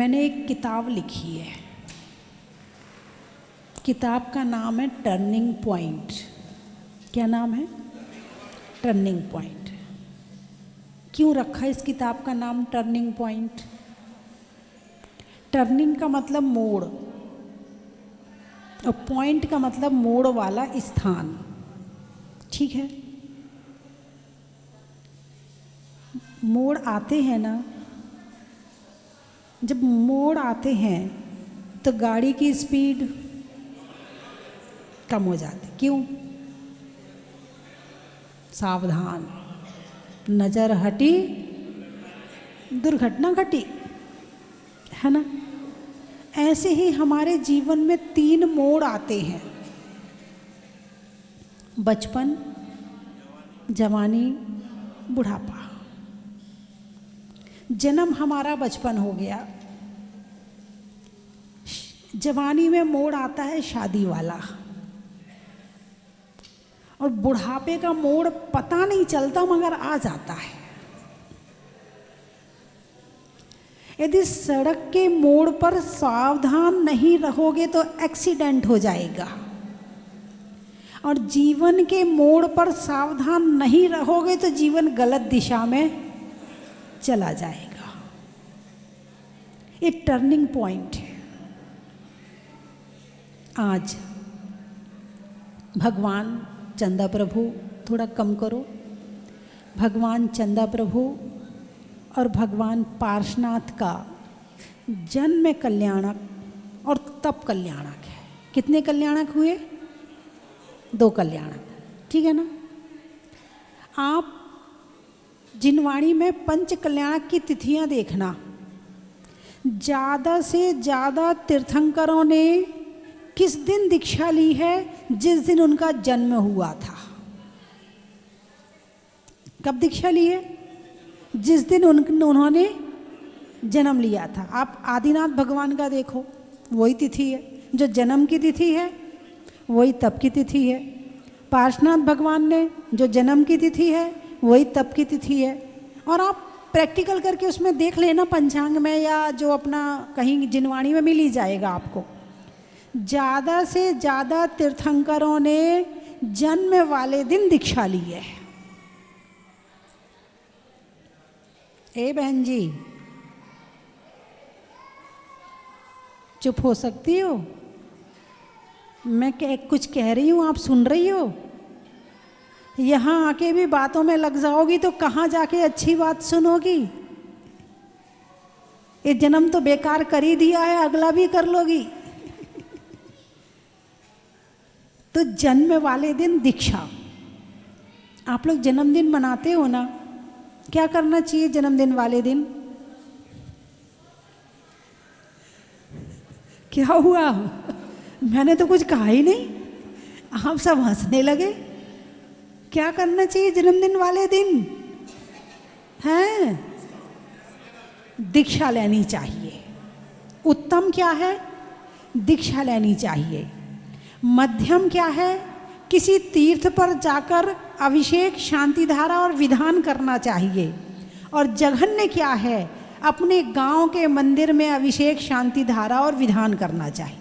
मैंने एक किताब लिखी है। किताब का नाम है टर्निंग पॉइंट। क्या नाम है? Turning point. क्यों रखा इस किताब का नाम टर्निंग पॉइंट? टर्निंग का मतलब मोड़ और पॉइंट का मतलब मोड़ वाला स्थान। ठीक है, मोड़ आते हैं ना, जब मोड़ आते हैं तो गाड़ी की स्पीड कम हो जाती। क्यों? सावधान, नजर हटी दुर्घटना घटी, है ना। ऐसे ही हमारे जीवन में 3 मोड़ आते हैं: बचपन, जवानी, बुढ़ापा। जन्म हमारा बचपन हो गया, जवानी में मोड़ आता है शादी वाला, और बुढ़ापे का मोड़ पता नहीं चलता मगर आ जाता है। यदि सड़क के मोड़ पर सावधान नहीं रहोगे तो एक्सीडेंट हो जाएगा, और जीवन के मोड़ पर सावधान नहीं रहोगे तो जीवन गलत दिशा में चला जाएगा। ये टर्निंग पॉइंट है। आज भगवान चंदा प्रभु, थोड़ा कम करो, भगवान चंदा प्रभु और भगवान पार्श्वनाथ का जन्म कल्याणक और तप कल्याणक है। कितने कल्याणक हुए? 2 कल्याणक। ठीक है ना। आप जिनवाणी में पंच कल्याणक की तिथियां देखना। ज़्यादा से ज़्यादा तीर्थंकरों ने किस दिन दीक्षा ली है? जिस दिन उनका जन्म हुआ था। कब दीक्षा ली है? जिस दिन उन्होंने जन्म लिया था। आप आदिनाथ भगवान का देखो, वही तिथि है। जो जन्म की तिथि है वही तप की तिथि है। पार्श्वनाथ भगवान ने जो जन्म की तिथि है वही तप की तिथि है। और आप प्रैक्टिकल करके उसमें देख लेना, पंचांग में या जो अपना कहीं जिनवाणी में मिल ही जाएगा आपको। ज़्यादा से ज़्यादा तीर्थंकरों ने जन्म वाले दिन दीक्षा ली है। ए बहन जी, चुप हो सकती हो? मैं कुछ कह रही हूँ, आप सुन रही हो? यहाँ आके भी बातों में लग जाओगी तो कहाँ जाके अच्छी बात सुनोगी? ये जन्म तो बेकार कर ही दिया है, अगला भी कर लोगी। तो जन्म वाले दिन दीक्षा। आप लोग जन्मदिन मनाते हो ना? क्या करना चाहिए जन्मदिन वाले दिन? क्या हुआ? मैंने तो कुछ कहा ही नहीं, आप सब हंसने लगे। क्या करना चाहिए जन्मदिन वाले दिन? हैं? दीक्षा लेनी चाहिए। उत्तम क्या है? दीक्षा लेनी चाहिए। मध्यम क्या है? किसी तीर्थ पर जाकर अभिषेक, शांतिधारा और विधान करना चाहिए। और जघन्य क्या है? अपने गांव के मंदिर में अभिषेक, शांतिधारा और विधान करना चाहिए।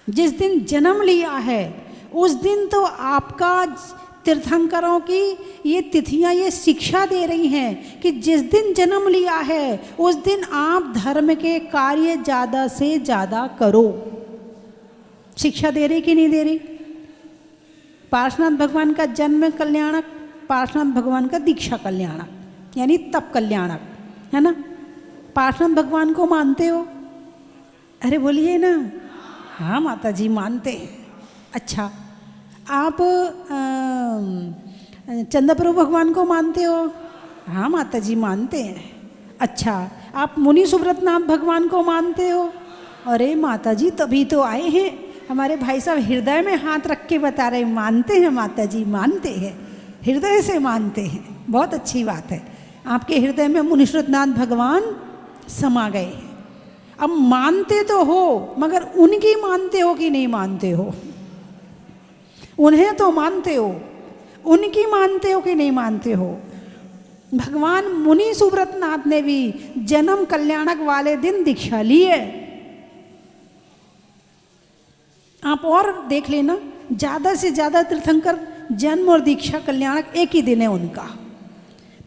जिस दिन जन्म लिया है उस दिन तो आपका तीर्थंकरों की ये तिथियां ये शिक्षा दे रही हैं कि जिस दिन जन्म लिया है उस दिन आप धर्म के कार्य ज़्यादा से ज़्यादा करो। शिक्षा दे रही कि नहीं दे रही? पार्श्वनाथ भगवान का जन्म कल्याणक, पार्श्वनाथ भगवान का दीक्षा कल्याणक, यानी तप कल्याणक, है ना। पार्श्वनाथ भगवान को मानते हो? अरे बोलिए ना। हाँ माता जी मानते हैं। अच्छा, आप चंदा प्रभु भगवान को मानते हो? हाँ माता जी मानते हैं। अच्छा, आप मुनि सुब्रतनाथ भगवान को मानते हो? अरे माता जी तभी तो आए हैं। हमारे भाई साहब हृदय में हाथ रख के बता रहे मानते हैं माता जी, मानते हैं, हृदय से मानते हैं। बहुत अच्छी बात है, आपके हृदय में मुनि सुब्रतनाथ भगवान समा गए हैं। अब मानते तो हो मगर उनकी मानते हो कि नहीं मानते हो? उन्हें तो मानते हो, उनकी मानते हो कि नहीं मानते हो? भगवान मुनि सुब्रतनाथ ने भी जन्म कल्याणक वाले दिन दीक्षा ली है। आप और देख लेना, ज़्यादा से ज़्यादा तीर्थंकर जन्म और दीक्षा कल्याणक एक ही दिन है उनका।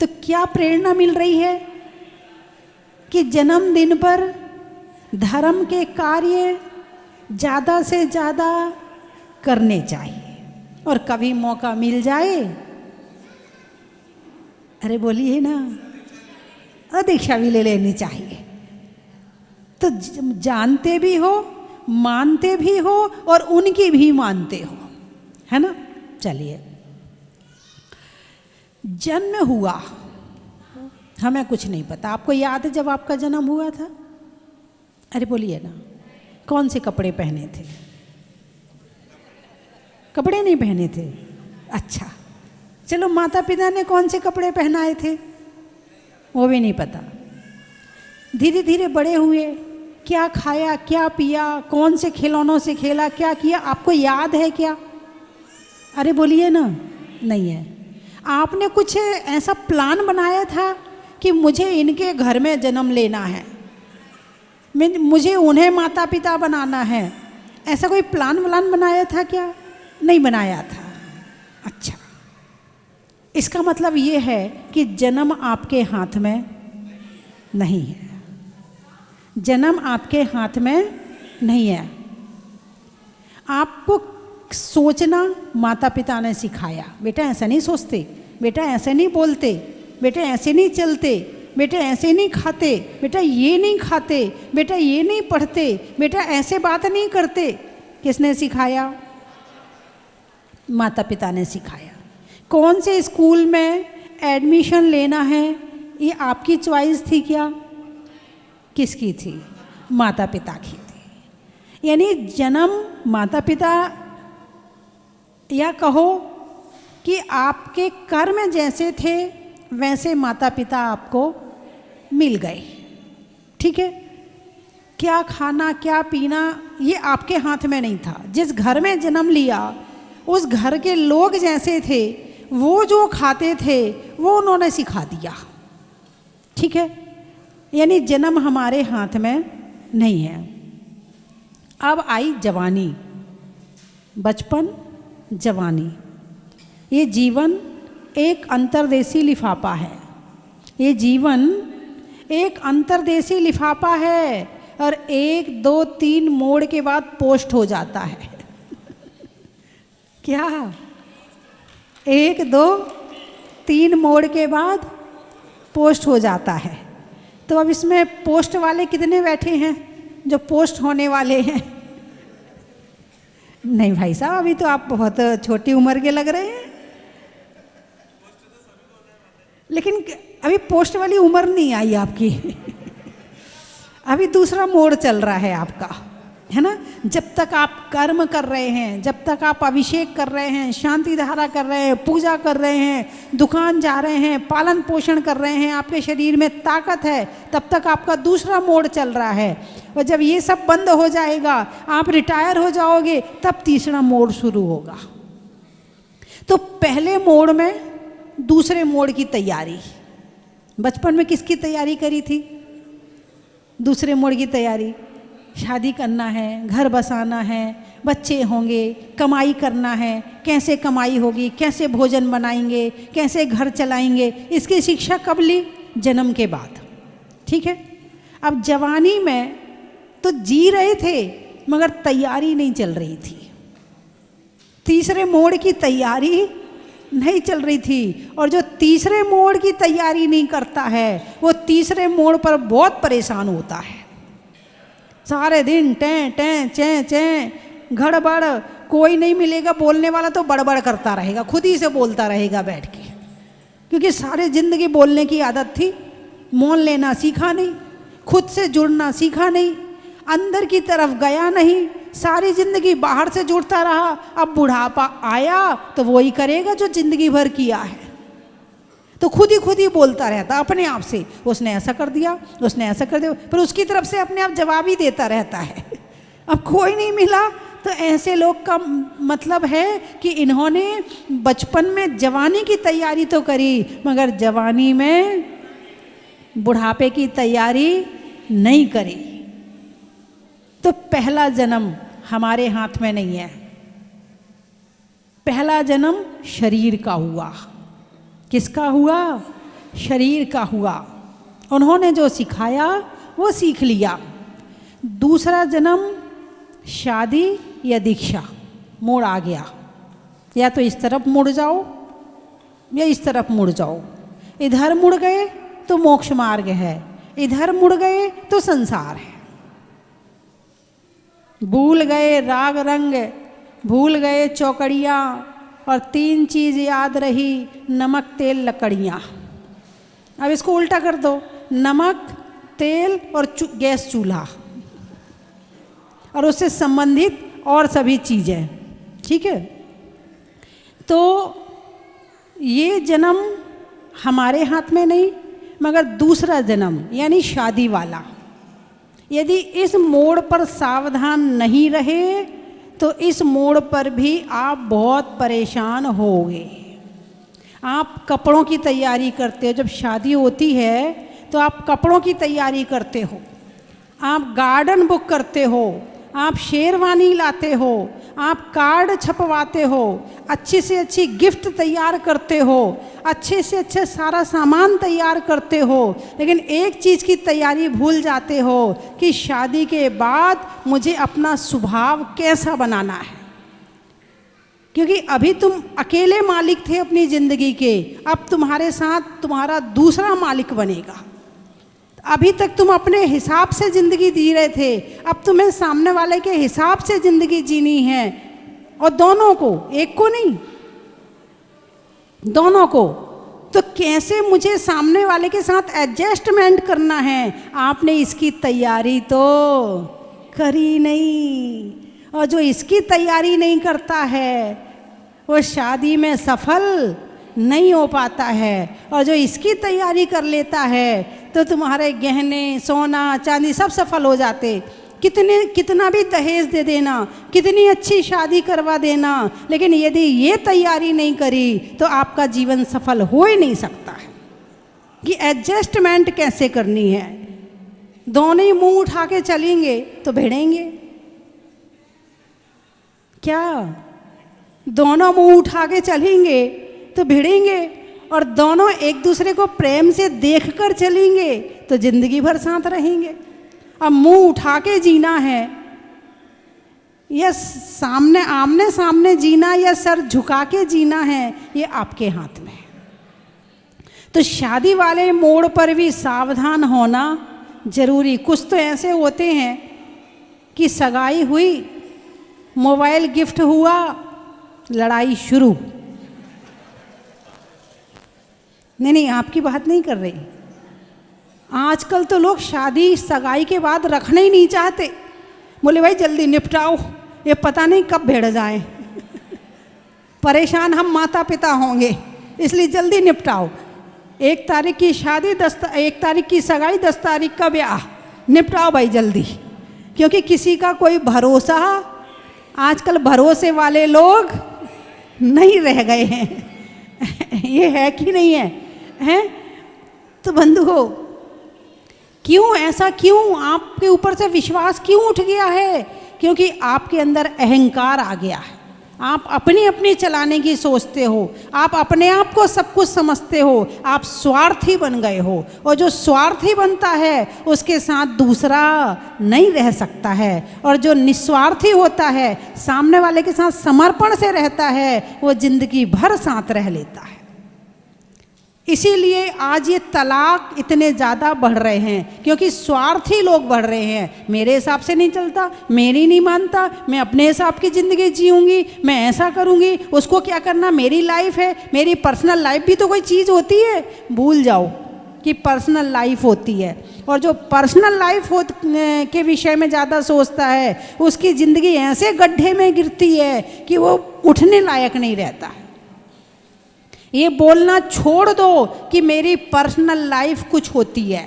तो क्या प्रेरणा मिल रही है कि जन्मदिन पर धर्म के कार्य ज़्यादा से ज़्यादा करने चाहिए, और कभी मौका मिल जाए, अरे बोलिए ना, दीक्षा भी ले लेनी चाहिए। तो जानते भी हो, मानते भी हो, और उनकी भी मानते हो, है ना। चलिए, जन्म हुआ, हमें कुछ नहीं पता। आपको याद है जब आपका जन्म हुआ था? अरे बोलिए ना, कौन से कपड़े पहने थे? कपड़े नहीं पहने थे? अच्छा, चलो माता पिता ने कौन से कपड़े पहनाए थे वो भी नहीं पता। धीरे धीरे बड़े हुए, क्या खाया, क्या पिया, कौन से खिलौनों से खेला, क्या किया, आपको याद है क्या? अरे बोलिए ना, नहीं है। आपने कुछ ऐसा प्लान बनाया था कि मुझे इनके घर में जन्म लेना है, मुझे उन्हें माता पिता बनाना है, ऐसा कोई प्लान बनाया था क्या? नहीं बनाया था। अच्छा, इसका मतलब ये है कि जन्म आपके हाथ में नहीं है। जन्म आपके हाथ में नहीं है। आपको सोचना माता पिता ने सिखाया, बेटा ऐसा नहीं सोचते, बेटा ऐसे नहीं बोलते, बेटा ऐसे नहीं चलते, बेटा ऐसे नहीं खाते, बेटा ये नहीं खाते, बेटा ये नहीं पढ़ते, बेटा ऐसे बात नहीं करते। किसने सिखाया? माता पिता ने सिखाया। कौन से स्कूल में एडमिशन लेना है ये आपकी चॉइस थी क्या? किसकी थी? माता पिता की थी। यानी जन्म माता पिता, या कहो कि आपके कर्म जैसे थे वैसे माता पिता आपको मिल गए। ठीक है, क्या खाना क्या पीना ये आपके हाथ में नहीं था। जिस घर में जन्म लिया उस घर के लोग जैसे थे, वो जो खाते थे वो उन्होंने सिखा दिया। ठीक है, यानी जन्म हमारे हाथ में नहीं है। अब आई जवानी, बचपन, जवानी। ये जीवन एक अंतर्देशी लिफाफा है। ये जीवन एक अंतर्देशी लिफाफा है, और 1 2 3 मोड़ के बाद पोस्ट हो जाता है। क्या? 1 2 3 मोड़ के बाद पोस्ट हो जाता है। तो अब इसमें पोस्ट वाले कितने बैठे हैं जो पोस्ट होने वाले हैं? नहीं भाई साहब, अभी तो आप बहुत छोटी उम्र के लग रहे हैं। लेकिन अभी पोस्ट वाली उम्र नहीं आई आपकी। अभी दूसरा मोड़ चल रहा है आपका, है ना। जब तक आप कर्म कर रहे हैं, जब तक आप अभिषेक कर रहे हैं, शांति धारा कर रहे हैं, पूजा कर रहे हैं, दुकान जा रहे हैं, पालन पोषण कर रहे हैं, आपके शरीर में ताकत है, तब तक आपका दूसरा मोड़ चल रहा है। और जब ये सब बंद हो जाएगा, आप रिटायर हो जाओगे, तब तीसरा मोड़ शुरू होगा। तो पहले मोड़ में दूसरे मोड़ की तैयारी। बचपन में किसकी तैयारी करी थी? दूसरे मोड़ की तैयारी। शादी करना है, घर बसाना है, बच्चे होंगे, कमाई करना है, कैसे कमाई होगी, कैसे भोजन बनाएंगे, कैसे घर चलाएंगे, इसकी शिक्षा कब ली? जन्म के बाद। ठीक है, अब जवानी में तो जी रहे थे मगर तैयारी नहीं चल रही थी। तीसरे मोड़ की तैयारी नहीं चल रही थी। और जो तीसरे मोड़ की तैयारी नहीं करता है वो तीसरे मोड़ पर बहुत परेशान होता है। सारे दिन टें टें चें चें, गड़बड़, कोई नहीं मिलेगा बोलने वाला तो बड़बड़ करता रहेगा, खुद ही से बोलता रहेगा बैठ के, क्योंकि सारे जिंदगी बोलने की आदत थी। मौन लेना सीखा नहीं, खुद से जुड़ना सीखा नहीं, अंदर की तरफ गया नहीं, सारी जिंदगी बाहर से जुड़ता रहा। अब बुढ़ापा आया तो वही करेगा जो जिंदगी भर किया है, तो खुद ही बोलता रहता अपने आप से, उसने ऐसा कर दिया, उसने ऐसा कर दिया, पर उसकी तरफ से अपने आप जवाब ही देता रहता है। अब कोई नहीं मिला तो ऐसे लोग का मतलब है कि इन्होंने बचपन में जवानी की तैयारी तो करी, मगर जवानी में बुढ़ापे की तैयारी नहीं करी। तो पहला जन्म हमारे हाथ में नहीं है। पहला जन्म शरीर का हुआ। किसका हुआ? शरीर का हुआ। उन्होंने जो सिखाया वो सीख लिया। दूसरा जन्म शादी या दीक्षा, मोड़ आ गया, या तो इस तरफ मुड़ जाओ या इस तरफ मुड़ जाओ। इधर मुड़ गए तो मोक्ष मार्ग है, इधर मुड़ गए तो संसार है। भूल गए राग रंग, भूल गए चौकड़ियाँ, और 3 चीज़ याद रही, नमक तेल लकड़ियाँ। अब इसको उल्टा कर दो, नमक तेल और गैस चूल्हा और उससे संबंधित और सभी चीज़ें। ठीक है, तो ये जन्म हमारे हाथ में नहीं, मगर दूसरा जन्म यानी शादी वाला, यदि इस मोड़ पर सावधान नहीं रहे तो इस मोड़ पर भी आप बहुत परेशान होगे। आप कपड़ों की तैयारी करते हो, जब शादी होती है तो आप कपड़ों की तैयारी करते हो, आप गार्डन बुक करते हो, आप शेरवानी लाते हो, आप कार्ड छपवाते हो, अच्छी से अच्छी गिफ्ट तैयार करते हो, अच्छे से अच्छे सारा सामान तैयार करते हो, लेकिन एक चीज़ की तैयारी भूल जाते हो कि शादी के बाद मुझे अपना स्वभाव कैसा बनाना है। क्योंकि अभी तुम अकेले मालिक थे अपनी ज़िंदगी के, अब तुम्हारे साथ तुम्हारा दूसरा मालिक बनेगा। अभी तक तुम अपने हिसाब से ज़िंदगी जी रहे थे, अब तुम्हें सामने वाले के हिसाब से ज़िंदगी जीनी है, और दोनों को, एक को नहीं, दोनों को। तो कैसे मुझे सामने वाले के साथ एडजस्टमेंट करना है, आपने इसकी तैयारी तो करी नहीं। और जो इसकी तैयारी नहीं करता है वो शादी में सफल नहीं हो पाता है, और जो इसकी तैयारी कर लेता है तो तुम्हारे गहने सोना चांदी सब सफल हो जाते। कितना भी दहेज दे देना, कितनी अच्छी शादी करवा देना, लेकिन यदि ये तैयारी नहीं करी तो आपका जीवन सफल हो ही नहीं सकता है कि एडजस्टमेंट कैसे करनी है। दोनों ही मुंह उठा के चलेंगे तो भिड़ेंगे क्या? दोनों मुंह उठा के चलेंगे तो भिड़ेंगे, और दोनों एक दूसरे को प्रेम से देखकर चलेंगे तो जिंदगी भर साथ रहेंगे। अब मुंह उठा के जीना है या सामने आमने सामने जीना या सर झुका के जीना है, ये आपके हाथ में है। तो शादी वाले मोड़ पर भी सावधान होना जरूरी। कुछ तो ऐसे होते हैं कि सगाई हुई, मोबाइल गिफ्ट हुआ, लड़ाई शुरू। नहीं, आपकी बात नहीं कर रही। आजकल तो लोग शादी सगाई के बाद रखना ही नहीं चाहते, बोले भाई जल्दी निपटाओ, ये पता नहीं कब भिड़ जाए। परेशान हम माता पिता होंगे, इसलिए जल्दी निपटाओ। 1 तारीख की शादी, 1 तारीख की सगाई, 10 तारीख का ब्याह, निपटाओ भाई जल्दी। क्योंकि किसी का कोई भरोसा, आजकल भरोसे वाले लोग नहीं रह गए हैं। ये है कि नहीं है? हैं? तो बंधुओं, क्यों ऐसा, क्यों आपके ऊपर से विश्वास क्यों उठ गया है? क्योंकि आपके अंदर अहंकार आ गया है। आप अपनी अपनी चलाने की सोचते हो, आप अपने आप को सब कुछ समझते हो, आप स्वार्थी बन गए हो। और जो स्वार्थी बनता है उसके साथ दूसरा नहीं रह सकता है, और जो निस्वार्थी होता है, सामने वाले के साथ समर्पण से रहता है, वो जिंदगी भर साथ रह लेता है। इसीलिए आज ये तलाक इतने ज़्यादा बढ़ रहे हैं, क्योंकि स्वार्थी लोग बढ़ रहे हैं। मेरे हिसाब से नहीं चलता, मेरी नहीं मानता, मैं अपने हिसाब की ज़िंदगी जीऊँगी, मैं ऐसा करूँगी, उसको क्या करना, मेरी लाइफ है, मेरी पर्सनल लाइफ भी तो कोई चीज़ होती है। भूल जाओ कि पर्सनल लाइफ होती है, और जो पर्सनल लाइफ के विषय में ज़्यादा सोचता है उसकी ज़िंदगी ऐसे गड्ढे में गिरती है कि वो उठने लायक नहीं रहता है। ये बोलना छोड़ दो कि मेरी पर्सनल लाइफ कुछ होती है।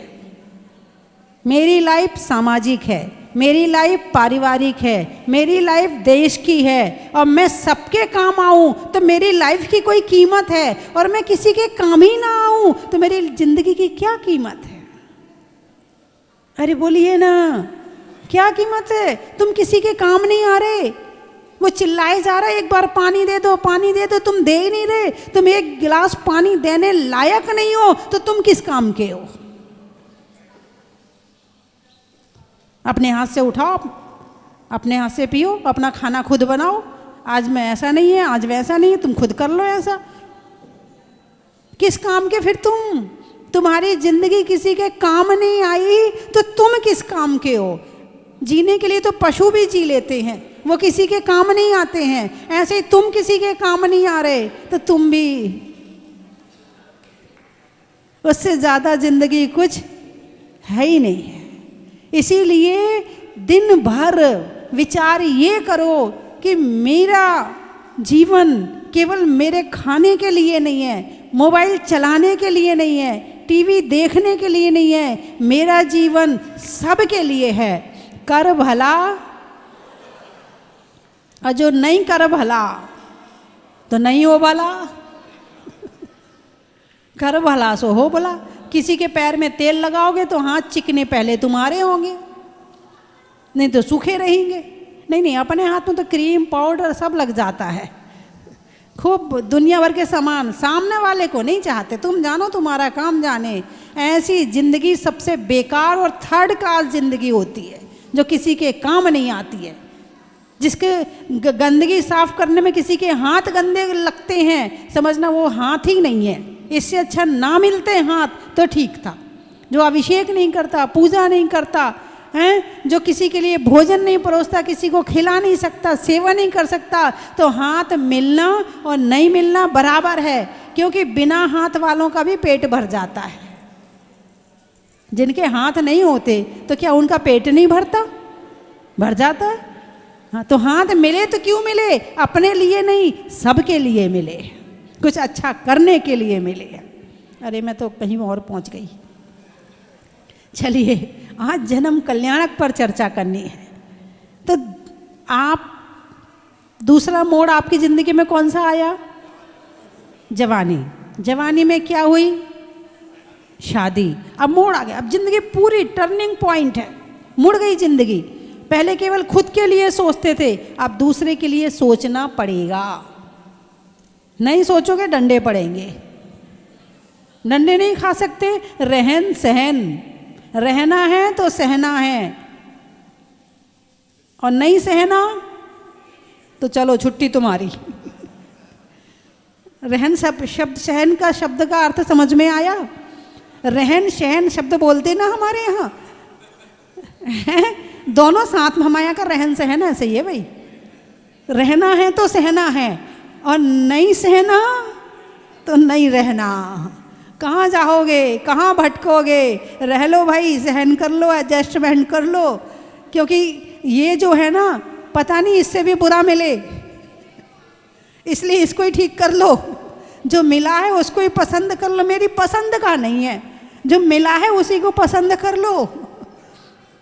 मेरी लाइफ सामाजिक है, मेरी लाइफ पारिवारिक है, मेरी लाइफ देश की है और मैं सबके काम आऊं तो मेरी लाइफ की कोई कीमत है, और मैं किसी के काम ही ना आऊं तो मेरी जिंदगी की क्या कीमत है? अरे बोलिए ना, क्या कीमत है? तुम किसी के काम नहीं आ रहे, वो चिल्लाए जा रहा है एक बार पानी दे दो, पानी दे दो, तुम दे ही नहीं रहे। तुम एक गिलास पानी देने लायक नहीं हो तो तुम किस काम के हो? अपने हाथ से उठाओ, अपने हाथ से पियो, अपना खाना खुद बनाओ। आज मैं ऐसा नहीं है, आज वैसा नहीं है, तुम खुद कर लो ऐसा। किस काम के फिर तुम? तुम्हारी जिंदगी किसी के काम नहीं आई तो तुम किस काम के हो? जीने के लिए तो पशु भी जी लेते हैं, वो किसी के काम नहीं आते हैं। ऐसे ही तुम किसी के काम नहीं आ रहे तो तुम भी, उससे ज्यादा जिंदगी कुछ है ही नहीं है। इसीलिए दिन भर विचार ये करो कि मेरा जीवन केवल मेरे खाने के लिए नहीं है, मोबाइल चलाने के लिए नहीं है, टीवी देखने के लिए नहीं है, मेरा जीवन सबके लिए है। कर भला, और जो नहीं कर भला तो नहीं हो भला। कर भला सो हो भला। किसी के पैर में तेल लगाओगे तो हाथ चिकने पहले तुम्हारे होंगे, नहीं तो सूखे रहेंगे। नहीं, अपने हाथ में तो क्रीम पाउडर सब लग जाता है, खूब दुनिया भर के सामान। सामने वाले को नहीं चाहते, तुम जानो तुम्हारा काम जाने। ऐसी जिंदगी सबसे बेकार और थर्ड क्लास जिंदगी होती है जो किसी के काम नहीं आती है, जिसके गंदगी साफ करने में किसी के हाथ गंदे लगते हैं, समझना वो हाथ ही नहीं है। इससे अच्छा ना मिलते हाथ तो ठीक था। जो अभिषेक नहीं करता, पूजा नहीं करता हैं, जो किसी के लिए भोजन नहीं परोसता, किसी को खिला नहीं सकता, सेवा नहीं कर सकता, तो हाथ मिलना और नहीं मिलना बराबर है, क्योंकि बिना हाथ वालों का भी पेट भर जाता है। जिनके हाथ नहीं होते तो क्या उनका पेट नहीं भरता? भर जाता है। हाँ, तो हाथ मिले तो क्यों मिले? अपने लिए नहीं, सबके लिए मिले, कुछ अच्छा करने के लिए मिले। अरे मैं तो कहीं और पहुंच गई। चलिए, आज जन्म कल्याणक पर चर्चा करनी है। तो आप, दूसरा मोड़ आपकी जिंदगी में कौन सा आया? जवानी। जवानी में क्या हुई? शादी। अब मोड़ आ गया, अब जिंदगी पूरी टर्निंग पॉइंट है, मुड़ गई जिंदगी। पहले केवल खुद के लिए सोचते थे, अब दूसरे के लिए सोचना पड़ेगा। नहीं सोचोगे डंडे पड़ेंगे। डंडे नहीं खा सकते, रहन सहन। रहना है तो सहना है, और नहीं सहना तो चलो छुट्टी तुम्हारी। रहन शब्द, सहन का शब्द का अर्थ समझ में आया? रहन सहन शब्द बोलते ना हमारे यहाँ, दोनों साथ में। हमारे यहाँ का रहन सहन ऐसे ही है भाई। रहना है तो सहना है, और नहीं सहना तो नहीं रहना। कहाँ जाओगे, कहाँ भटकोगे? रह लो भाई, सहन कर लो, एडजस्टमेंट कर लो, क्योंकि ये जो है ना, पता नहीं इससे भी बुरा मिले, इसलिए इसको ही ठीक कर लो। जो मिला है उसको ही पसंद कर लो। मेरी पसंद का नहीं है, जो मिला है उसी को पसंद कर लो,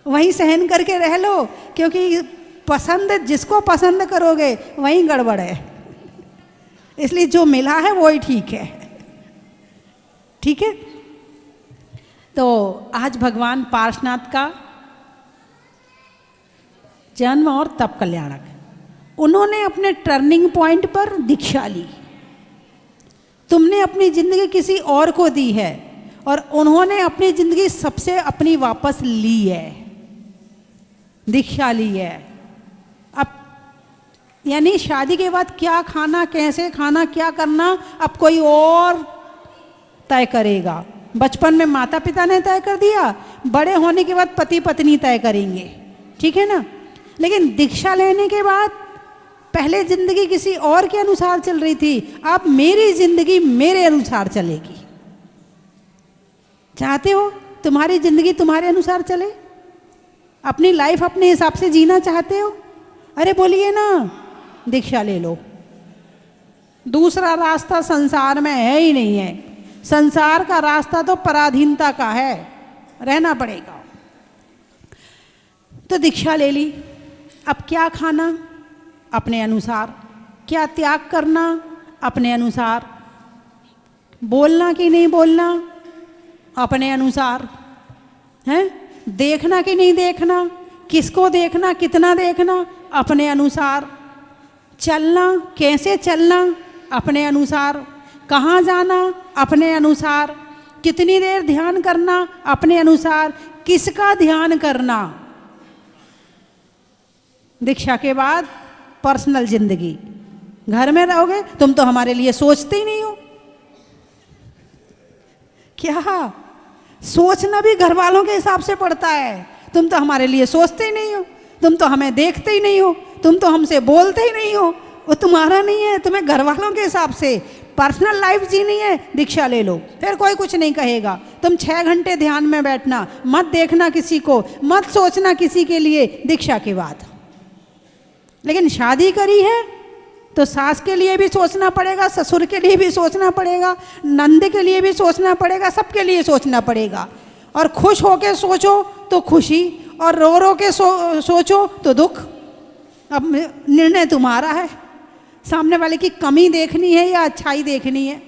वहीं सहन करके रह लो, क्योंकि पसंद, जिसको पसंद करोगे वहीं गड़बड़ है। इसलिए जो मिला है वो ही ठीक है। ठीक है, तो आज भगवान पार्श्वनाथ का जन्म और तप कल्याणक, उन्होंने अपने टर्निंग पॉइंट पर दीक्षा ली। तुमने अपनी जिंदगी किसी और को दी है, और उन्होंने अपनी जिंदगी सबसे अपनी वापस ली है, दीक्षा ली है। अब यानी शादी के बाद क्या खाना, कैसे खाना, क्या करना, अब कोई और तय करेगा। बचपन में माता पिता ने तय कर दिया, बड़े होने के बाद पति पत्नी तय करेंगे, ठीक है ना। लेकिन दीक्षा लेने के बाद पहले जिंदगी किसी और के अनुसार चल रही थी, अब मेरी जिंदगी मेरे अनुसार चलेगी। चाहते हो तुम्हारी जिंदगी तुम्हारे अनुसार चले? अपनी लाइफ अपने हिसाब से जीना चाहते हो? अरे बोलिए ना, दीक्षा ले लो। दूसरा रास्ता संसार में है ही नहीं है। संसार का रास्ता तो पराधीनता का है, रहना पड़ेगा। तो दीक्षा ले ली। अब क्या खाना? अपने अनुसार। क्या त्याग करना? अपने अनुसार। बोलना कि नहीं बोलना? अपने अनुसार। हैं? देखना कि नहीं देखना? किसको देखना, कितना देखना? अपने अनुसार। चलना, कैसे चलना? अपने अनुसार। कहाँ जाना? अपने अनुसार। कितनी देर ध्यान करना? अपने अनुसार। किसका ध्यान करना? दीक्षा के बाद पर्सनल जिंदगी। घर में रहोगे, तुम तो हमारे लिए सोचते ही नहीं हो। क्या सोचना भी घर वालों के हिसाब से पड़ता है। तुम तो हमारे लिए सोचते ही नहीं हो, तुम तो हमें देखते ही नहीं हो, तुम तो हमसे बोलते ही नहीं हो। वो तुम्हारा नहीं है, तुम्हें घर वालों के हिसाब से पर्सनल लाइफ जीनी है, दीक्षा ले लो, फिर कोई कुछ नहीं कहेगा। तुम 6 घंटे ध्यान में बैठना, मत देखना किसी को, मत सोचना किसी के लिए दीक्षा के बाद। लेकिन शादी करी है तो सास के लिए भी सोचना पड़ेगा, ससुर के लिए भी सोचना पड़ेगा, नंद के लिए भी सोचना पड़ेगा, सबके लिए सोचना पड़ेगा। और खुश होके सोचो तो खुशी, और रो रो के सोचो तो दुख। अब निर्णय तुम्हारा है, सामने वाले की कमी देखनी है या अच्छाई देखनी है।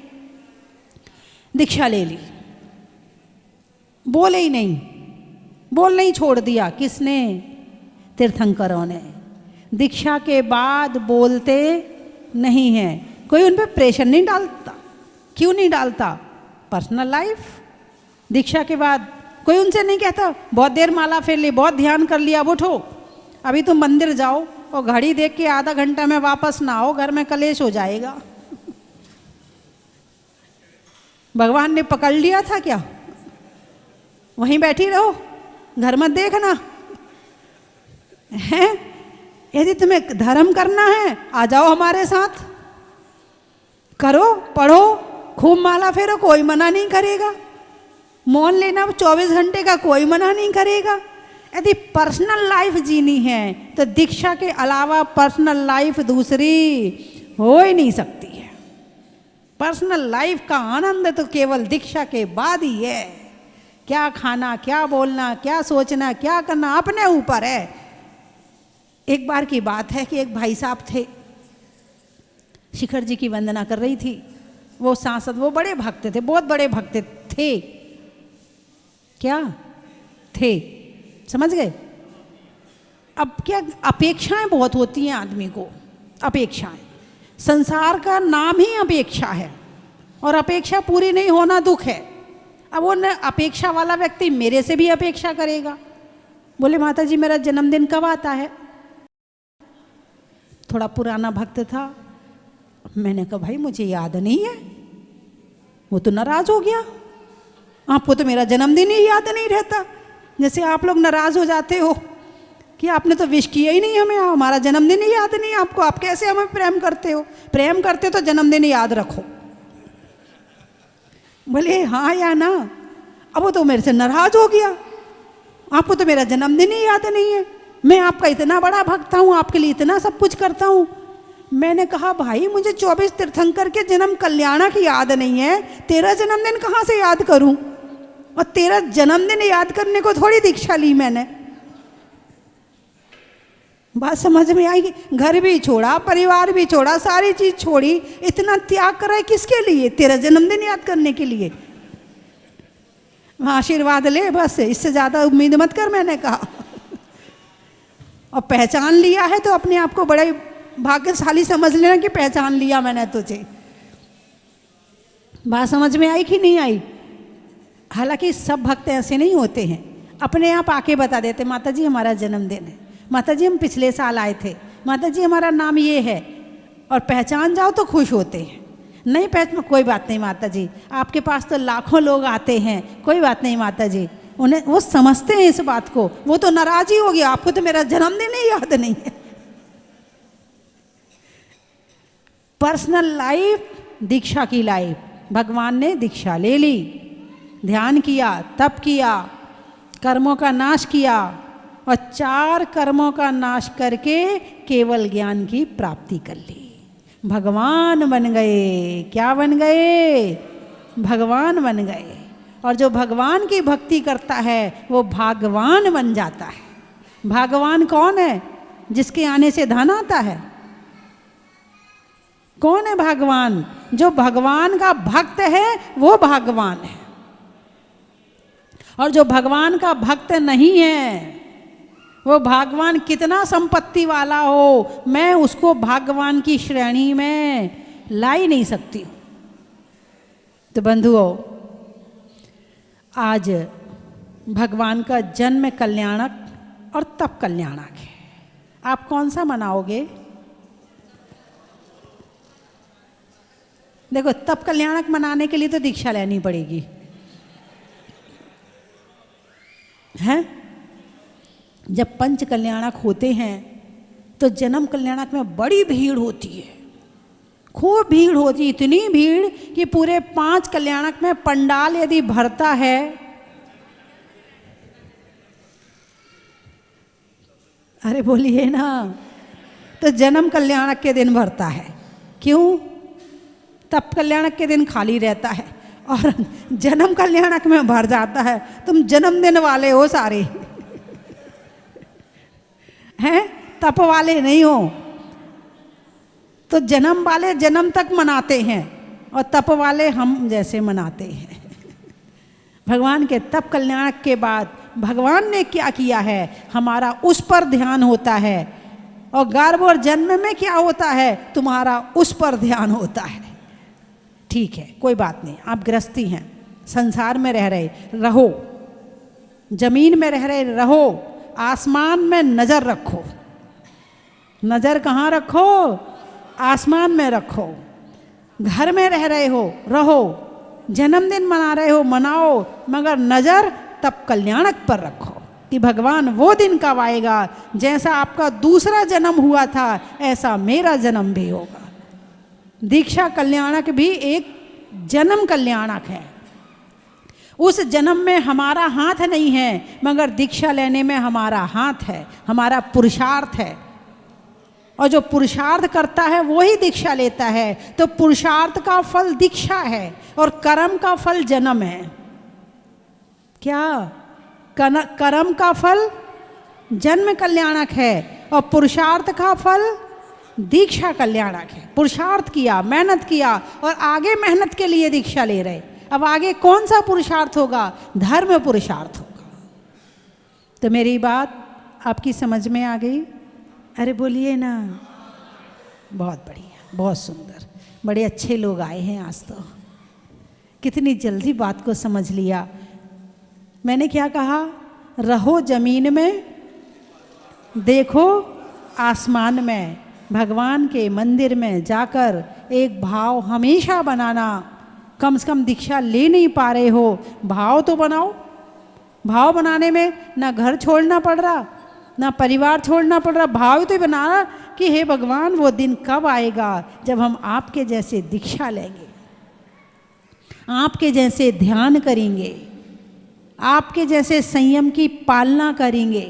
दीक्षा ले ली, बोले ही नहीं, बोलना ही छोड़ दिया। किसने? तीर्थंकरों ने। दीक्षा के बाद बोलते नहीं हैं। कोई उन पर प्रेशर नहीं डालता। क्यों नहीं डालता? Personal life. दीक्षा के बाद कोई उनसे नहीं कहता बहुत देर माला फेर ली, बहुत ध्यान कर लिया, अब उठो, अभी तुम मंदिर जाओ और घड़ी देख के आधा घंटा में वापस ना आओ, घर में कलेश हो जाएगा। भगवान ने पकड़ लिया था क्या? वहीं बैठी रहो, घर मत देखना है। यदि तुम्हें धर्म करना है आ जाओ हमारे साथ, करो, पढ़ो, खूब माला फेरो, कोई मना नहीं करेगा। मौन लेना 24 घंटे का कोई मना नहीं करेगा। यदि पर्सनल लाइफ जीनी है तो दीक्षा के अलावा पर्सनल लाइफ दूसरी हो ही नहीं सकती है। पर्सनल लाइफ का आनंद तो केवल दीक्षा के बाद ही है। क्या खाना, क्या बोलना, क्या सोचना, क्या करना अपने ऊपर है। एक बार की बात है कि एक भाई साहब थे, शिखर जी की वंदना कर रही थी। वो सांसद, वो बड़े भक्त थे, बहुत बड़े भक्त थे। क्या थे? समझ गए? अब क्या अपेक्षाएं बहुत होती हैं आदमी को। अपेक्षाएं, संसार का नाम ही अपेक्षा है, और अपेक्षा पूरी नहीं होना दुख है। अब वो न अपेक्षा वाला व्यक्ति मेरे से भी अपेक्षा करेगा। बोले माता जी मेरा जन्मदिन कब आता है? थोड़ा पुराना भक्त था। मैंने कहा भाई मुझे याद नहीं है। वो तो नाराज हो गया, आपको तो मेरा जन्मदिन ही याद नहीं रहता। जैसे आप लोग नाराज हो जाते हो कि आपने तो विश किया ही नहीं हमें, हमारा जन्मदिन ही याद नहीं आपको, आप कैसे हमें प्रेम करते हो? प्रेम करते हो तो जन्मदिन याद रखो। बोले हाँ या ना? अब वो तो मेरे से नाराज हो गया, आपको तो मेरा जन्मदिन ही याद नहीं है, मैं आपका इतना बड़ा भक्त हूँ, आपके लिए इतना सब कुछ करता हूँ। मैंने कहा भाई मुझे 24 तीर्थंकर के जन्म कल्याणा की याद नहीं है, तेरा जन्मदिन कहाँ से याद करूँ? और तेरा जन्मदिन याद करने को थोड़ी दीक्षा ली मैंने। बात समझ में आएगी? घर भी छोड़ा, परिवार भी छोड़ा, सारी चीज छोड़ी, इतना त्याग करा है किसके लिए? तेरा जन्मदिन याद करने के लिए। आशीर्वाद ले बस, इससे ज्यादा उम्मीद मत कर, मैंने कहा। और पहचान लिया है तो अपने आप को बड़े भाग्यशाली समझ लेना कि पहचान लिया मैंने तुझे। बात समझ में आई कि नहीं आई? हालांकि सब भक्त ऐसे नहीं होते हैं, अपने आप आके बता देते माता जी हमारा जन्मदिन है, माता जी हम पिछले साल आए थे, माता जी हमारा नाम ये है, और पहचान जाओ तो खुश होते हैं। नहीं पहचान, कोई बात नहीं माता जी, आपके पास तो लाखों लोग आते हैं, कोई बात नहीं माता जी। उन्हें वो समझते हैं इस बात को, वो तो नाराज ही हो गया, आपको तो मेरा जन्मदिन ही याद नहीं है। पर्सनल लाइफ, दीक्षा की लाइफ। भगवान ने दीक्षा ले ली, ध्यान किया, तप किया, कर्मों का नाश किया, और 4 कर्मों का नाश करके केवल ज्ञान की प्राप्ति कर ली। भगवान बन गए। क्या बन गए? भगवान बन गए। और जो भगवान की भक्ति करता है वो भागवान बन जाता है। भगवान कौन है? जिसके आने से धन आता है। कौन है भगवान? जो भगवान का भक्त है वो भगवान है। और जो भगवान का भक्त नहीं है, वो भगवान कितना संपत्ति वाला हो, मैं उसको भगवान की श्रेणी में ला ही नहीं सकती हूँ। तो बंधुओं, आज भगवान का जन्म कल्याणक और तप कल्याणक है। आप कौन सा मनाओगे? देखो, तप कल्याणक मनाने के लिए तो दीक्षा लेनी पड़ेगी, है? जब पंच कल्याणक होते हैं तो जन्म कल्याणक में बड़ी भीड़ होती है, खूब भीड़ होती है, इतनी भीड़ कि पूरे 5 कल्याणक में पंडाल यदि भरता है, अरे बोलिए ना, तो जन्म कल्याणक के दिन भरता है। क्यों? तप कल्याणक के दिन खाली रहता है और जन्म कल्याणक में भर जाता है। तुम जन्मदिन वाले हो सारे हैं, तप वाले नहीं हो। तो जन्म वाले जन्म तक मनाते हैं और तप वाले हम जैसे मनाते हैं। भगवान के तप कल्याणक के बाद भगवान ने क्या किया है, हमारा उस पर ध्यान होता है। और गर्भ और जन्म में क्या होता है, तुम्हारा उस पर ध्यान होता है। ठीक है, कोई बात नहीं, आप गृहस्थी हैं, संसार में रह रहे रहो, जमीन में रह रहे रहो, आसमान में नजर रखो। नजर कहाँ रखो? आसमान में रखो। घर में रह रहे हो, रहो, जन्मदिन मना रहे हो, मनाओ, मगर नजर तप कल्याणक पर रखो कि भगवान वो दिन कब आएगा, जैसा आपका दूसरा जन्म हुआ था ऐसा मेरा जन्म भी होगा। दीक्षा कल्याणक भी एक जन्म कल्याणक है। उस जन्म में हमारा हाथ नहीं है, मगर दीक्षा लेने में हमारा हाथ है, हमारा पुरुषार्थ है। और जो पुरुषार्थ करता है वो ही दीक्षा लेता है। तो पुरुषार्थ का फल दीक्षा है और कर्म का फल जन्म है। क्या? कर्म का फल जन्म कल्याणक है और पुरुषार्थ का फल दीक्षा कल्याणक है। पुरुषार्थ किया, मेहनत किया और आगे मेहनत के लिए दीक्षा ले रहे। अब आगे कौन सा पुरुषार्थ होगा? धर्म पुरुषार्थ होगा। तो मेरी बात आपकी समझ में आ गई? अरे बोलिए ना। बहुत बढ़िया, बहुत सुंदर, बड़े अच्छे लोग आए हैं आज तो। कितनी जल्दी बात को समझ लिया। मैंने क्या कहा? रहो जमीन में, देखो आसमान में। भगवान के मंदिर में जाकर एक भाव हमेशा बनाना। कम से कम दीक्षा ले नहीं पा रहे हो, भाव तो बनाओ। भाव बनाने में ना घर छोड़ना पड़ रहा, ना परिवार छोड़ना पड़ रहा। भाव तो बनाना कि हे भगवान, वो दिन कब आएगा जब हम आपके जैसे दीक्षा लेंगे, आपके जैसे ध्यान करेंगे, आपके जैसे संयम की पालना करेंगे,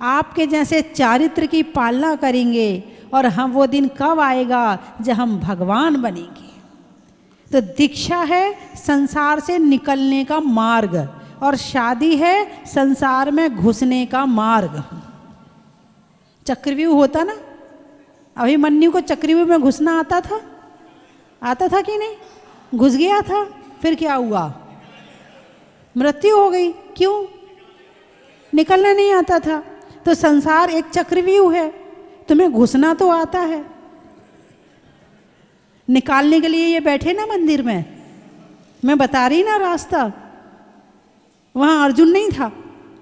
आपके जैसे चारित्र की पालना करेंगे। और हम वो दिन कब आएगा जब हम भगवान बनेंगे। तो दीक्षा है संसार से निकलने का मार्ग और शादी है संसार में घुसने का मार्ग। चक्रव्यूह होता ना, अभिमन्यु को चक्रव्यूह में घुसना आता था? आता था कि नहीं? घुस गया था, फिर क्या हुआ? मृत्यु हो गई। क्यों? निकलना नहीं आता था। तो संसार एक चक्रव्यूह है, तुम्हें घुसना तो आता है। निकालने के लिए ये बैठे ना मंदिर में, मैं बता रही ना रास्ता। वहाँ अर्जुन नहीं था,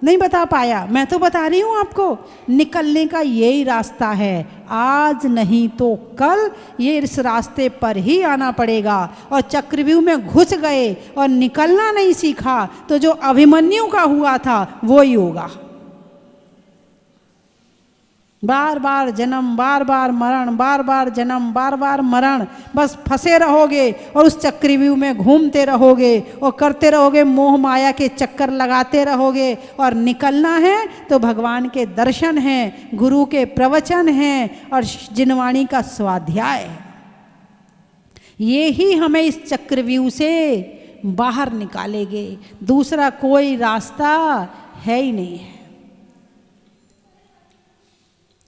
नहीं बता पाया, मैं तो बता रही हूँ आपको। निकलने का यही रास्ता है, आज नहीं तो कल ये इस रास्ते पर ही आना पड़ेगा। और चक्रव्यूह में घुस गए और निकलना नहीं सीखा तो जो अभिमन्यु का हुआ था वो ही होगा। बार बार जन्म, बार बार मरण, बार बार जन्म, बार बार मरण, बस फंसे रहोगे और उस चक्रव्यूह में घूमते रहोगे और करते रहोगे, मोह माया के चक्कर लगाते रहोगे। और निकलना है तो भगवान के दर्शन हैं, गुरु के प्रवचन हैं और जिनवाणी का स्वाध्याय है। ये ही हमें इस चक्रव्यूह से बाहर निकालेंगे, दूसरा कोई रास्ता है ही नहीं है।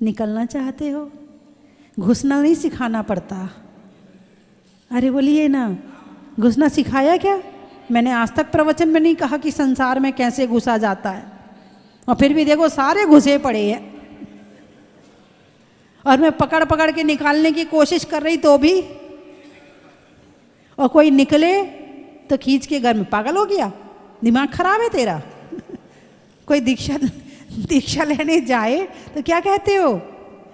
निकलना चाहते हो? घुसना नहीं सिखाना पड़ता। अरे बोलिए ना, घुसना सिखाया क्या? मैंने आज तक प्रवचन में नहीं कहा कि संसार में कैसे घुसा जाता है, और फिर भी देखो सारे घुसे पड़े हैं, और मैं पकड़ पकड़ के निकालने की कोशिश कर रही तो भी, और कोई निकले तो खींच के घर में, पागल हो गया, दिमाग खराब है तेरा। कोई दीक्षा लेने जाए तो क्या कहते हो?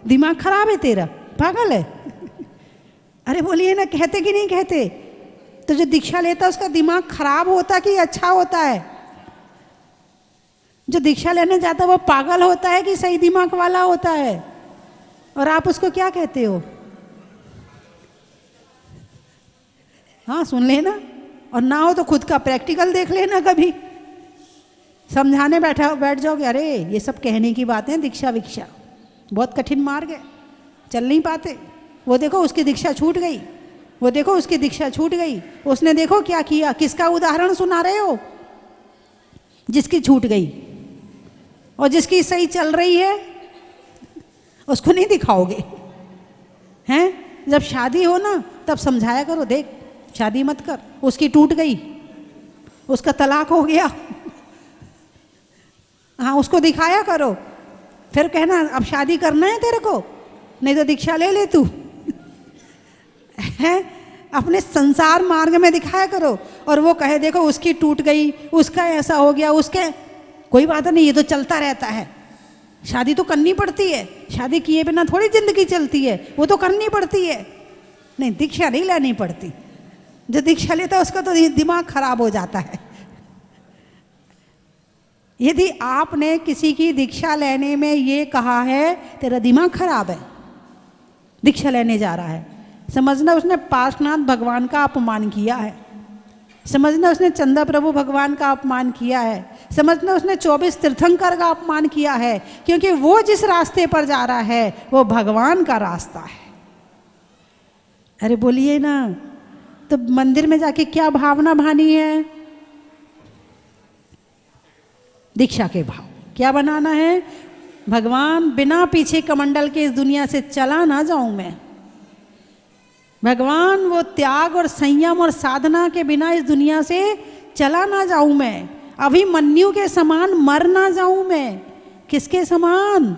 दिमाग खराब है तेरा, पागल है। अरे बोलिए ना, कहते कि नहीं कहते? तो जो दीक्षा लेता है उसका दिमाग खराब होता कि अच्छा होता है? जो दीक्षा लेने जाता है वो पागल होता है कि सही दिमाग वाला होता है? और आप उसको क्या कहते हो? हाँ, सुन लेना, और ना हो तो खुद का प्रैक्टिकल देख लेना। कभी समझाने बैठ जाओगे, अरे ये सब कहने की बातें, दीक्षा विक्षा बहुत कठिन मार्ग है, चल नहीं पाते। वो देखो उसकी दीक्षा छूट गई, वो देखो उसकी दीक्षा छूट गई, उसने देखो क्या किया। किसका उदाहरण सुना रहे हो? जिसकी छूट गई, और जिसकी सही चल रही है उसको नहीं दिखाओगे हैं? जब शादी हो ना तब समझाया करो, देख शादी मत कर, उसकी टूट गई, उसका तलाक हो गया। हाँ, उसको दिखाया करो, फिर कहना अब शादी करना है तेरे को, नहीं तो दीक्षा ले ले तू। है, अपने संसार मार्ग में दिखाया करो, और वो कहे देखो उसकी टूट गई, उसका ऐसा हो गया, उसके, कोई बात नहीं, ये तो चलता रहता है। शादी तो करनी पड़ती है, शादी किए बिना थोड़ी जिंदगी चलती है, वो तो करनी पड़ती है। नहीं, दीक्षा नहीं लेनी पड़ती। जो दीक्षा लेता है उसका तो दिमाग खराब हो जाता है। यदि आपने किसी की दीक्षा लेने में ये कहा है तेरा दिमाग खराब है, दीक्षा लेने जा रहा है, समझना उसने पार्श्वनाथ भगवान का अपमान किया है, समझना उसने चंदा प्रभु भगवान का अपमान किया है, समझना उसने 24 तीर्थंकर का अपमान किया है, क्योंकि वो जिस रास्ते पर जा रहा है वो भगवान का रास्ता है। अरे बोलिए ना, तो मंदिर में जाके क्या भावना भानी है? दीक्षा के भाव क्या बनाना है? भगवान बिना पीछे कमंडल के इस दुनिया से चला ना जाऊं मैं, भगवान वो त्याग और संयम और साधना के बिना इस दुनिया से चला ना जाऊं मैं, अभिमन्यु के समान मर ना जाऊं मैं। किसके समान?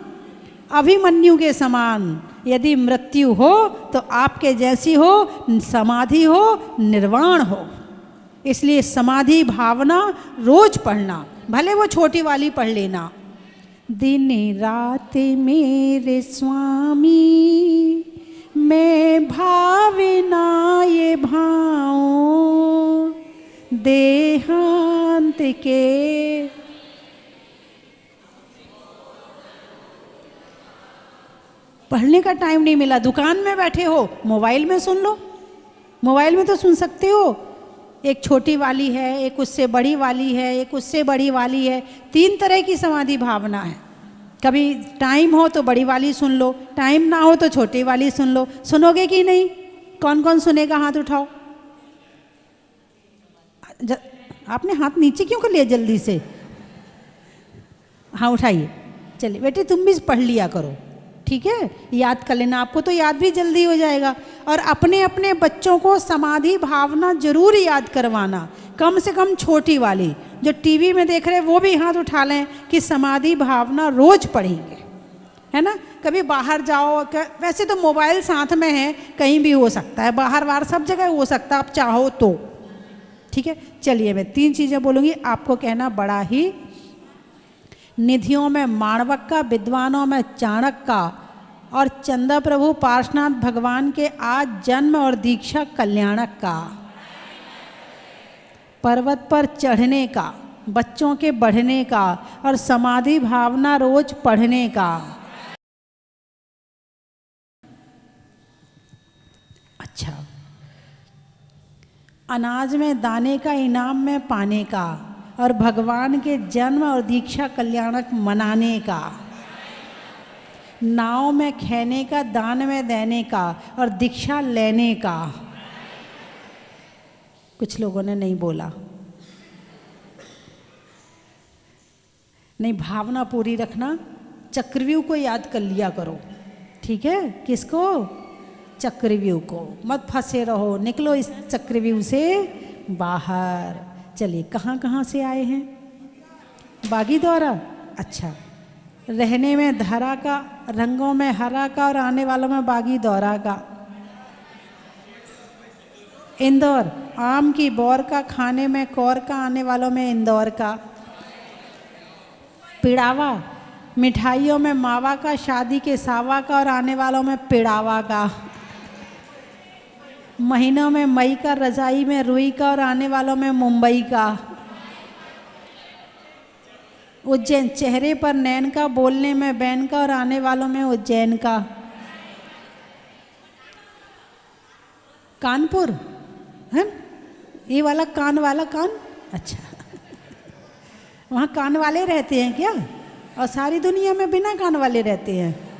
अभिमन्यु के समान। यदि मृत्यु हो तो आपके जैसी हो, समाधि हो, निर्वाण हो। इसलिए समाधि भावना रोज पढ़ना, भले वो छोटी वाली पढ़ लेना। दिन रात मेरे स्वामी मैं भावना ये भाऊं, देहांत के पढ़ने का टाइम नहीं मिला, दुकान में बैठे हो, मोबाइल में सुन लो। मोबाइल में तो सुन सकते हो, एक छोटी वाली है, एक उससे बड़ी वाली है, एक उससे बड़ी वाली है, 3 तरह की समाधि भावना है। कभी टाइम हो तो बड़ी वाली सुन लो, टाइम ना हो तो छोटी वाली सुन लो। सुनोगे कि नहीं? कौन कौन सुनेगा? हाथ उठाओ। आपने हाथ नीचे क्यों कर लिया जल्दी से? हाँ उठाइए। चलिए बेटे तुम भी पढ़ लिया करो, ठीक है, याद कर लेना, आपको तो याद भी जल्दी हो जाएगा। और अपने अपने बच्चों को समाधि भावना जरूर याद करवाना, कम से कम छोटी वाली। जो टीवी में देख रहे हैं वो भी हाथ उठा लें कि समाधि भावना रोज पढ़ेंगे, है ना। कभी बाहर जाओ, वैसे तो मोबाइल साथ में है, कहीं भी हो सकता है, बाहर बाहर सब जगह हो सकता है, आप चाहो तो, ठीक है। चलिए मैं 3 चीज़ें बोलूँगी, आपको कहना बड़ा ही। निधियों में माणवक का, विद्वानों में चाणक्य का, और चंदा प्रभु पार्श्वनाथ भगवान के आज जन्म और दीक्षा कल्याणक का। पर्वत पर चढ़ने का, बच्चों के बढ़ने का, और समाधि भावना रोज पढ़ने का। अच्छा, अनाज में दाने का इनाम में पाने का, और भगवान के जन्म और दीक्षा कल्याणक मनाने का। नाव में खेने का, दान में देने का, और दीक्षा लेने का। कुछ लोगों ने नहीं बोला। नहीं, भावना पूरी रखना, चक्रव्यूह को याद कर लिया करो, ठीक है? किसको? चक्रव्यूह को। मत फंसे रहो, निकलो इस चक्रव्यूह से बाहर। चलिए, कहाँ कहाँ से आए हैं? बागी द्वारा। अच्छा, रहने में धरा का, रंगों में हरा का और आने वालों में बागी द्वारा का। इंदौर, आम की बौर का, खाने में कौर का, आने वालों में इंदौर का। पिड़ावा, मिठाइयों में मावा का, शादी के सावा का और आने वालों में पिड़ावा का। महीनों में मई का, रजाई में रुई का और आने वालों में मुंबई का। उज्जैन, चेहरे पर नैन का, बोलने में बैन का और आने वालों में उज्जैन का। कानपुर है, ये वाला कान वाला कान। अच्छा, वहाँ कान वाले रहते हैं क्या? और सारी दुनिया में बिना कान वाले रहते हैं।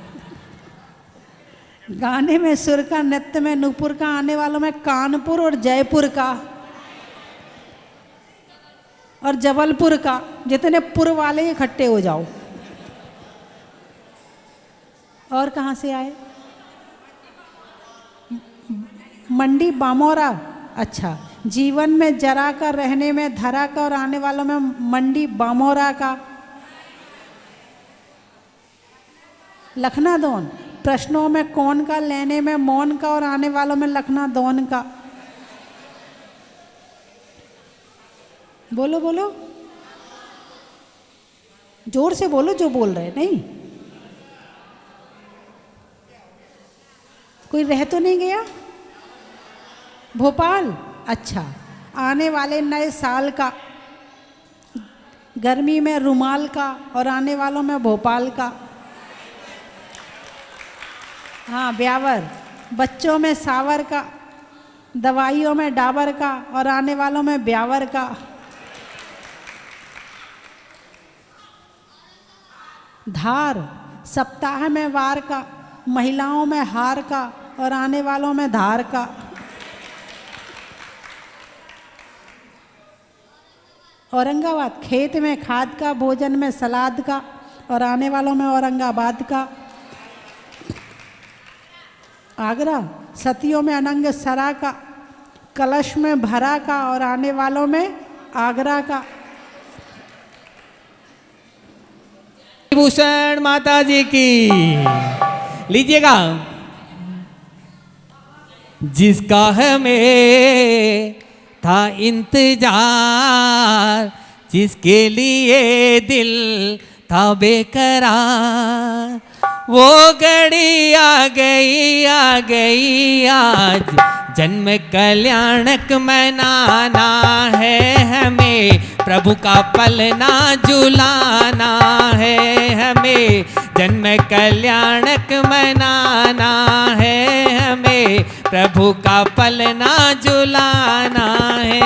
गाने में सुर का, नृत्य में नूपुर का, आने वालों में कानपुर और जयपुर का और जबलपुर का। जितने पुर वाले इकट्ठे हो जाओ। और कहाँ से आए? मंडी बामोरा। अच्छा, जीवन में जरा का, रहने में धरा का और आने वालों में मंडी बामोरा का। लखनादौन, प्रश्नों में कौन का, लेने में मौन का और आने वालों में लखनादौन का। बोलो बोलो, जोर से बोलो जो बोल रहे। नहीं, कोई रह तो नहीं गया? भोपाल। अच्छा, आने वाले नए साल का, गर्मी में रुमाल का और आने वालों में भोपाल का। हाँ, ब्यावर, बच्चों में सावर का, दवाइयों में डाबर का और आने वालों में ब्यावर का। धार, सप्ताह में वार का, महिलाओं में हार का और आने वालों में धार का। औरंगाबाद, खेत में खाद का, भोजन में सलाद का और आने वालों में औरंगाबाद का। आगरा, सतियों में अनंग सरा का, कलश में भरा का और आने वालों में आगरा का। भूषण माता जी की। लीजिएगा। जिसका हमें था इंतजार, जिसके लिए दिल था बेकरार, वो घड़ी आ गई आज। जन्म कल्याणक मनाना है हमें, प्रभु का पलना झुलाना है हमें। जन्म कल्याणक मनाना है हमें, प्रभु का पलना झुलाना है।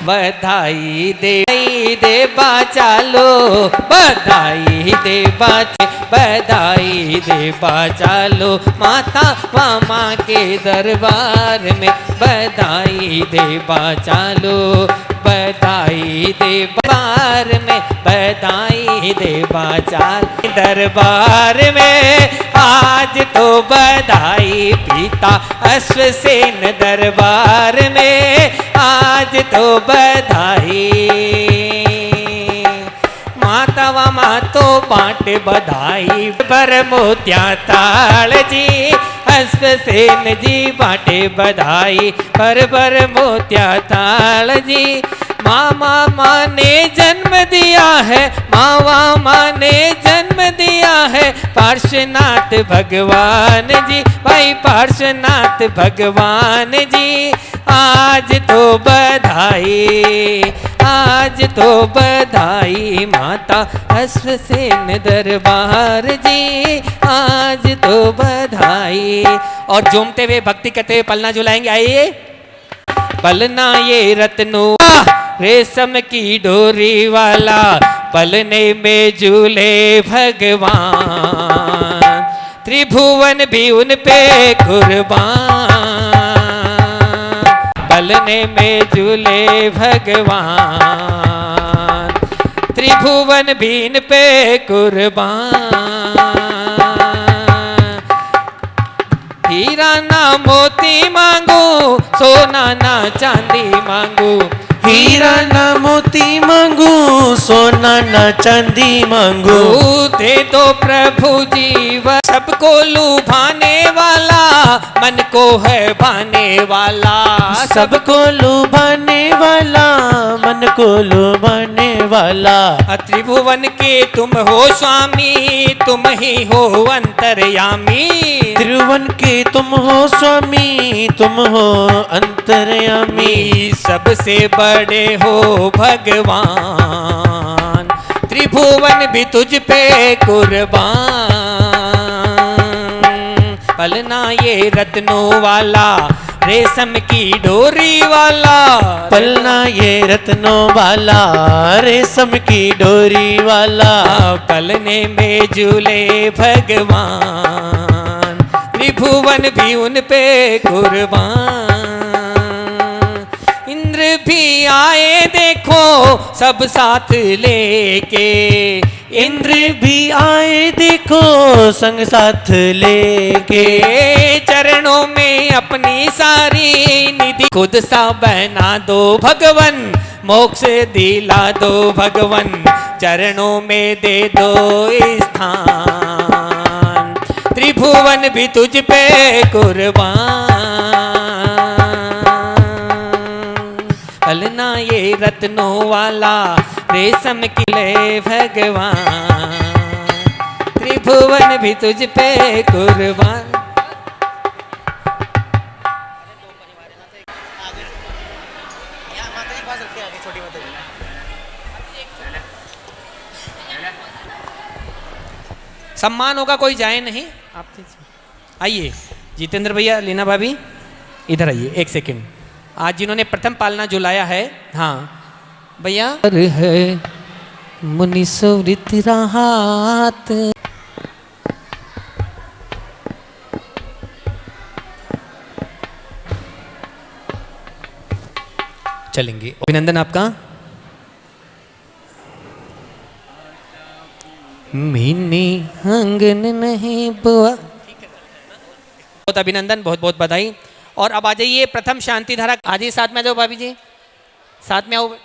बधाई दे बाचा लो, बधाई दे बाचा लो, माता मामा के दरबार में। बधाई दे बाचा लो, बधाई दे दरबार में, बधाई दे बाचा दरबार में। आज तो बधाई पिता अश्वसेन दरबार में, आज तो बधाई। माता व मातो बांटे बधाई, पर मोत्या ताल जी अश्वसेन जी बांटे बधाई, पर मोत्या ताल जी। मामा ने जन्म दिया है, मामा ने जन्म दिया है, पार्श्वनाथ भगवान जी, भाई पार्श्वनाथ भगवान जी। आज तो बधाई, आज तो बधाई माता अश्वसेन दरबार जी, आज तो बधाई। और झूमते हुए भक्ति करते हुए पलना झुलाएंगे। आइए। पलना ये रत्नुआ रेशम की डोरी वाला, पलने में झूले भगवान, त्रिभुवन भी उन पे कुर्बान। पलने में झूले भगवान, त्रिभुवन बीन पे कुर्बान। हीरा ना मोती मांगू, सोना ना चांदी मांगू। हीरा ना मोती मांगू, सोना ना चांदी मांगू। दे दो प्रभु जीवन, सबको लुभाने वाला, मन को है भाने वाला। सबको लुभाने वाला, मन को लुभाने वाला। त्रिभुवन के तुम हो स्वामी, तुम ही हो अंतर्यामी। त्रिभुवन के तुम हो स्वामी, तुम हो अंतर्यामी। सबसे बड़े हो भगवान, त्रिभुवन भी तुझ पे कुर्बान। पलना ये रत्नों वाला, रेशम की डोरी वाला। पलना ये रत्नों वाला, रेशम की डोरी वाला। पलने में झूले भगवान, त्रिभुवन भी उन पे कुर्बान। इंद्र भी आए देखो सब साथ लेके। इंद्र भी आए देखो संग साथ लेके। चरणों में अपनी सारी निधि खुद सा बना दो भगवन। मोक्ष दिला दो भगवन, चरणों में दे दो स्थान। त्रिभुवन भी तुझ पे कुर्बान। पलना ये रत्नों वाला, रेशम की ले भगवान। त्रिभुवन भी तुझ पे कुर्बान। सम्मान होगा, कोई जाए नहीं। आप आइए जितेंद्र भैया, लीना भाभी इधर आइए एक सेकंड। आज जिन्होंने प्रथम पालना जो लाया है, हाँ भैया है मुनिसवृत राहत। चलेंगे, अभिनंदन आपका। मीनी आंगन नहीं बुआ, बहुत अभिनंदन, बहुत बहुत बधाई। और अब आ जाइए प्रथम शांति धारा। आ जाइए साथ में, आ जाओ भाभी जी, साथ में आओ।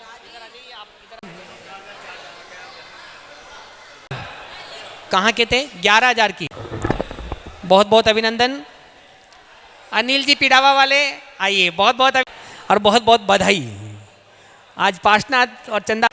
कहाँ के थे? 11,000 की। बहुत बहुत अभिनंदन। अनिल जी पिड़ावा वाले आइए, बहुत बहुत और बहुत बहुत बधाई। आज पार्शनाथ और चंदा